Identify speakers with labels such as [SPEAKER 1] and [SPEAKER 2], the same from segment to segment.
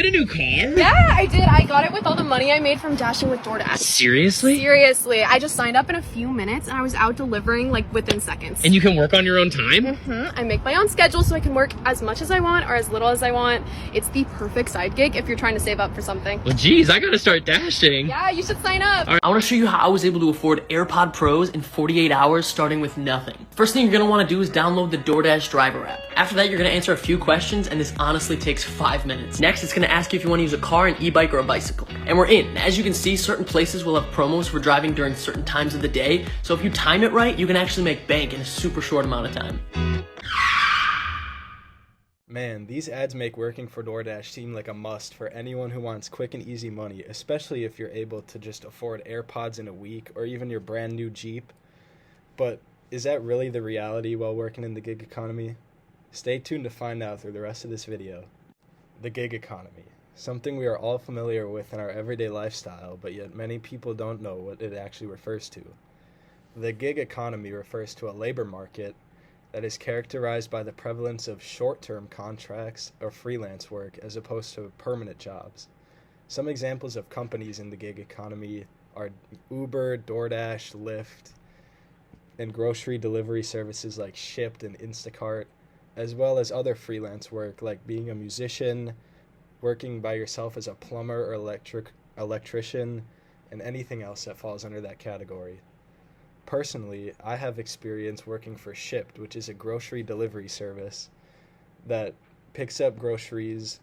[SPEAKER 1] get a new car?
[SPEAKER 2] Yeah, I did. I got it with all the money I made from dashing with DoorDash.
[SPEAKER 1] Seriously?
[SPEAKER 2] Seriously. I just signed up in a few minutes and I was out delivering like within seconds.
[SPEAKER 1] And you can work on your own time?
[SPEAKER 2] I make my own schedule so I can work as much as I want or as little as I want. It's the perfect side gig if you're trying to save up for something.
[SPEAKER 1] Well, geez, I gotta start dashing.
[SPEAKER 2] Yeah, you should sign up.
[SPEAKER 3] I want to show you how I was able to afford AirPod Pros in 48 hours starting with nothing. First thing you're going to want to do is download the DoorDash driver app. After that, you're going to answer a few questions, and this honestly takes 5 minutes. Next, it's going to ask you if you want to use a car, an e-bike, or a bicycle. And we're in. As you can see, certain places will have promos for driving during certain times of the day, so if you time it right, you can actually make bank in a super short amount of time.
[SPEAKER 4] Man, these ads make working for DoorDash seem like a must for anyone who wants quick and easy money, especially if you're able to just afford AirPods in a week or even your brand new Jeep. But is that really the reality while working in the gig economy? Stay tuned to find out through the rest of this video. The gig economy, something we are all familiar with in our everyday lifestyle, but yet many people don't know what it actually refers to. The gig economy refers to a labor market that is characterized by the prevalence of short-term contracts or freelance work as opposed to permanent jobs. Some examples of companies in the gig economy are Uber, DoorDash, Lyft, and grocery delivery services like Shipt and Instacart, as well as other freelance work like being a musician, working by yourself as a plumber or electrician, and anything else that falls under that category. Personally, I have experience working for Shipt, which is a grocery delivery service that picks up groceries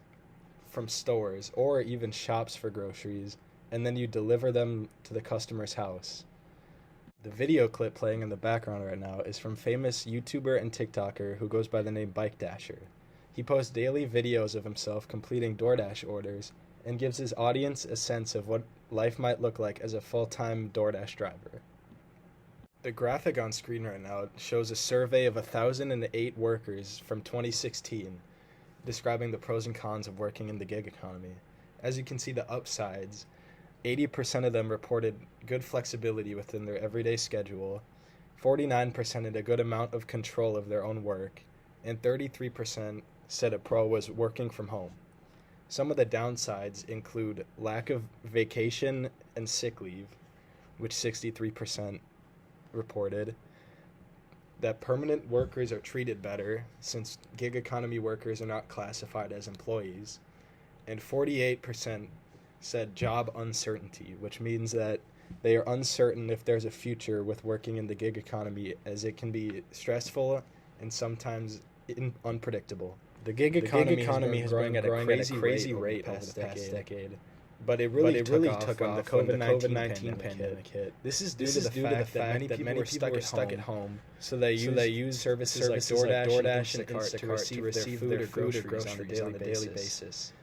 [SPEAKER 4] from stores or even shops for groceries, and then you deliver them to the customer's house. The video clip playing in the background right now is from famous YouTuber and TikToker who goes by the name Bike Dasher. He posts daily videos of himself completing DoorDash orders and gives his audience a sense of what life might look like as a full-time DoorDash driver. The graphic on screen right now shows a survey of 1,008 workers from 2016 describing the pros and cons of working in the gig economy. As you can see, the upsides, 80% of them reported good flexibility within their everyday schedule, 49% had a good amount of control of their own work, and 33% said a pro was working from home. Some of the downsides include lack of vacation and sick leave, which 63% reported, that permanent workers are treated better since gig economy workers are not classified as employees, and 48% said job uncertainty, which means that they are uncertain if there's a future with working in the gig economy, as it can be stressful and sometimes unpredictable. The gig economy has been growing at a crazy rate over the past decade. But it really took on the COVID-19 pandemic hit. This is due to the fact that many people were stuck at home, so they used services like DoorDash and Instacart to receive their food or groceries on a daily basis.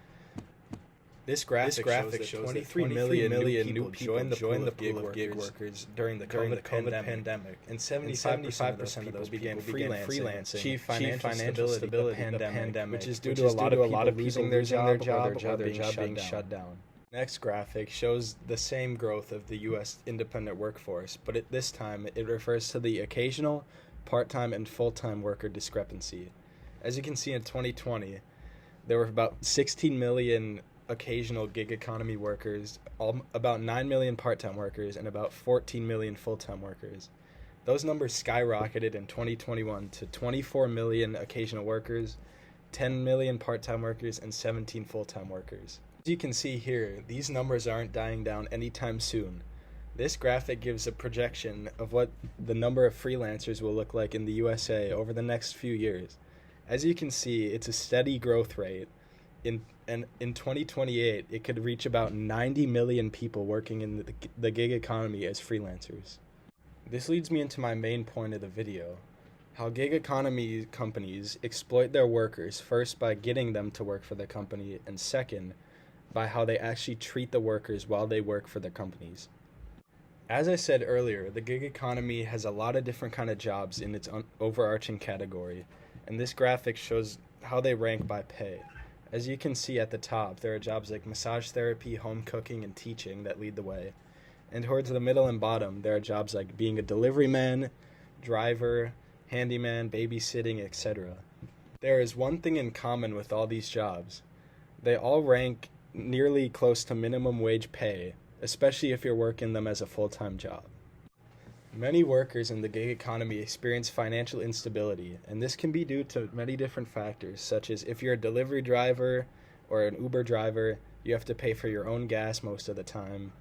[SPEAKER 4] This graphic shows 23 million new people joined the pool of gig workers during the COVID pandemic, and 75% of those began freelancing, chief financial stability of the pandemic, which is due to a lot of losing their job or their job being shut down. Next graphic shows the same growth of the U.S. independent workforce, but at this time it refers to the occasional, part-time, and full-time worker discrepancy. As you can see in 2020, there were about 16 million occasional gig economy workers, about 9 million part-time workers, and about 14 million full-time workers. Those numbers skyrocketed in 2021 to 24 million occasional workers, 10 million part-time workers, and 17 full-time workers. As you can see here, these numbers aren't dying down anytime soon. This graphic gives a projection of what the number of freelancers will look like in the USA over the next few years. As you can see, it's a steady growth rate. In 2028, it could reach about 90 million people working in the gig economy as freelancers. This leads me into my main point of the video: how gig economy companies exploit their workers, first by getting them to work for the company, and second, by how they actually treat the workers while they work for their companies. As I said earlier, the gig economy has a lot of different kind of jobs in its overarching category, and this graphic shows how they rank by pay. As you can see at the top, there are jobs like massage therapy, home cooking, and teaching that lead the way. And towards the middle and bottom, there are jobs like being a delivery man, driver, handyman, babysitting, etc. There is one thing in common with all these jobs. They all rank nearly close to minimum wage pay, especially if you're working them as a full-time job. Many workers in the gig economy experience financial instability, and this can be due to many different factors, such as if you're a delivery driver or an Uber driver, you have to pay for your own gas most of the time,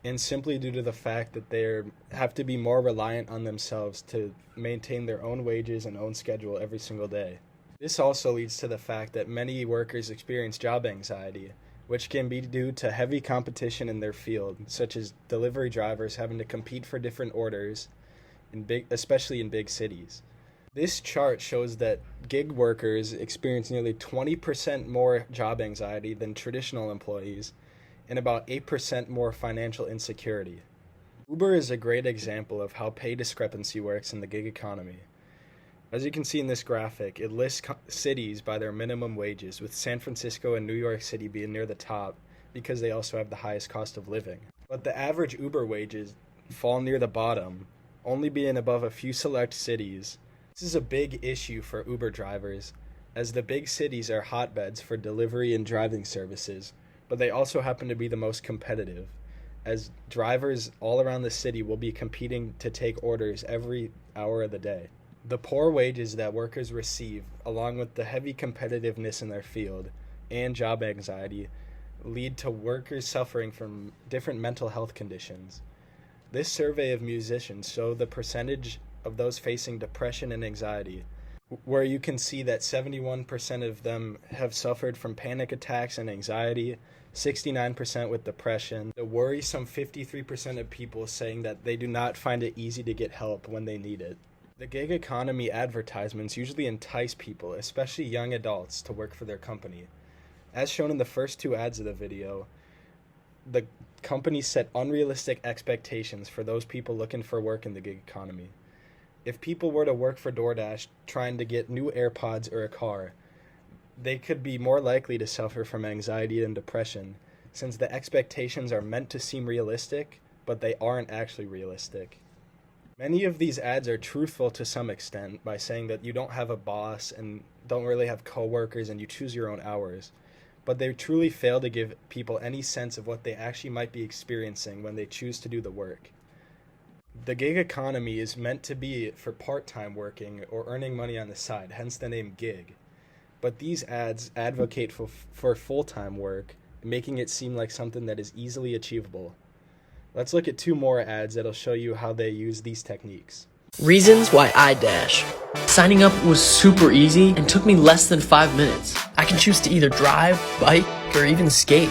[SPEAKER 4] and simply due to the fact that they have to be more reliant on themselves to maintain their own wages and own schedule every single day. This also leads to the fact that many workers experience job anxiety, which can be due to heavy competition in their field, such as delivery drivers having to compete for different orders, especially in big cities. This chart shows that gig workers experience nearly 20% more job anxiety than traditional employees, and about 8% more financial insecurity. Uber is a great example of how pay discrepancy works in the gig economy. As you can see in this graphic, it lists cities by their minimum wages, with San Francisco and New York City being near the top because they also have the highest cost of living. But the average Uber wages fall near the bottom, only being above a few select cities. This is a big issue for Uber drivers, as the big cities are hotbeds for delivery and driving services, but they also happen to be the most competitive, as drivers all around the city will be competing to take orders every hour of the day. The poor wages that workers receive, along with the heavy competitiveness in their field and job anxiety, lead to workers suffering from different mental health conditions. This survey of musicians shows the percentage of those facing depression and anxiety, where you can see that 71% of them have suffered from panic attacks and anxiety, 69% with depression. The worrisome 53% of people saying that they do not find it easy to get help when they need it. The gig economy advertisements usually entice people, especially young adults, to work for their company. As shown in the first two ads of the video, the companies set unrealistic expectations for those people looking for work in the gig economy. If people were to work for DoorDash trying to get new AirPods or a car, they could be more likely to suffer from anxiety and depression, since the expectations are meant to seem realistic, but they aren't actually realistic. Many of these ads are truthful to some extent by saying that you don't have a boss and don't really have coworkers and you choose your own hours, but they truly fail to give people any sense of what they actually might be experiencing when they choose to do the work. The gig economy is meant to be for part-time working or earning money on the side, hence the name gig. But these ads advocate for full-time work, making it seem like something that is easily achievable. Let's look at two more ads that'll show you how they use these techniques.
[SPEAKER 3] Reasons why I dash. Signing up was super easy and took me less than 5 minutes. I can choose to either drive, bike, or even skate.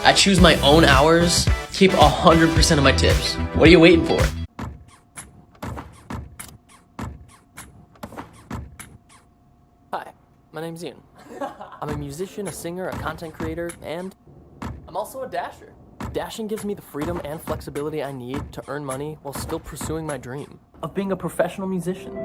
[SPEAKER 3] I choose my own hours, keep 100% of my tips. What are you waiting for? Hi, my name's Ian. I'm a musician, a singer, a content creator, and I'm also a dasher. Dashing gives me the freedom and flexibility I need to earn money while still pursuing my dream of being a professional musician.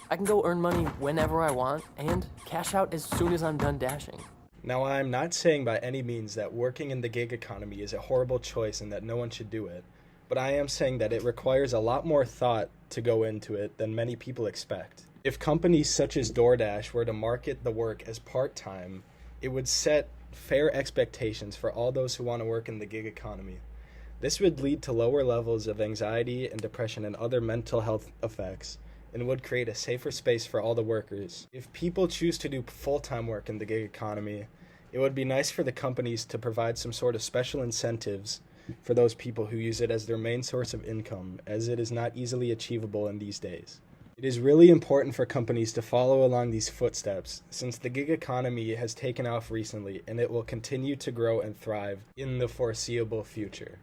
[SPEAKER 3] I can go earn money whenever I want and cash out as soon as I'm done dashing.
[SPEAKER 4] Now, I'm not saying by any means that working in the gig economy is a horrible choice and that no one should do it, but I am saying that it requires a lot more thought to go into it than many people expect. If companies such as DoorDash were to market the work as part-time, it would set fair expectations for all those who want to work in the gig economy. This would lead to lower levels of anxiety and depression and other mental health effects, and would create a safer space for all the workers. If people choose to do full-time work in the gig economy, it would be nice for the companies to provide some sort of special incentives for those people who use it as their main source of income, as it is not easily achievable in these days. It is really important for companies to follow along these footsteps, since the gig economy has taken off recently and it will continue to grow and thrive in the foreseeable future.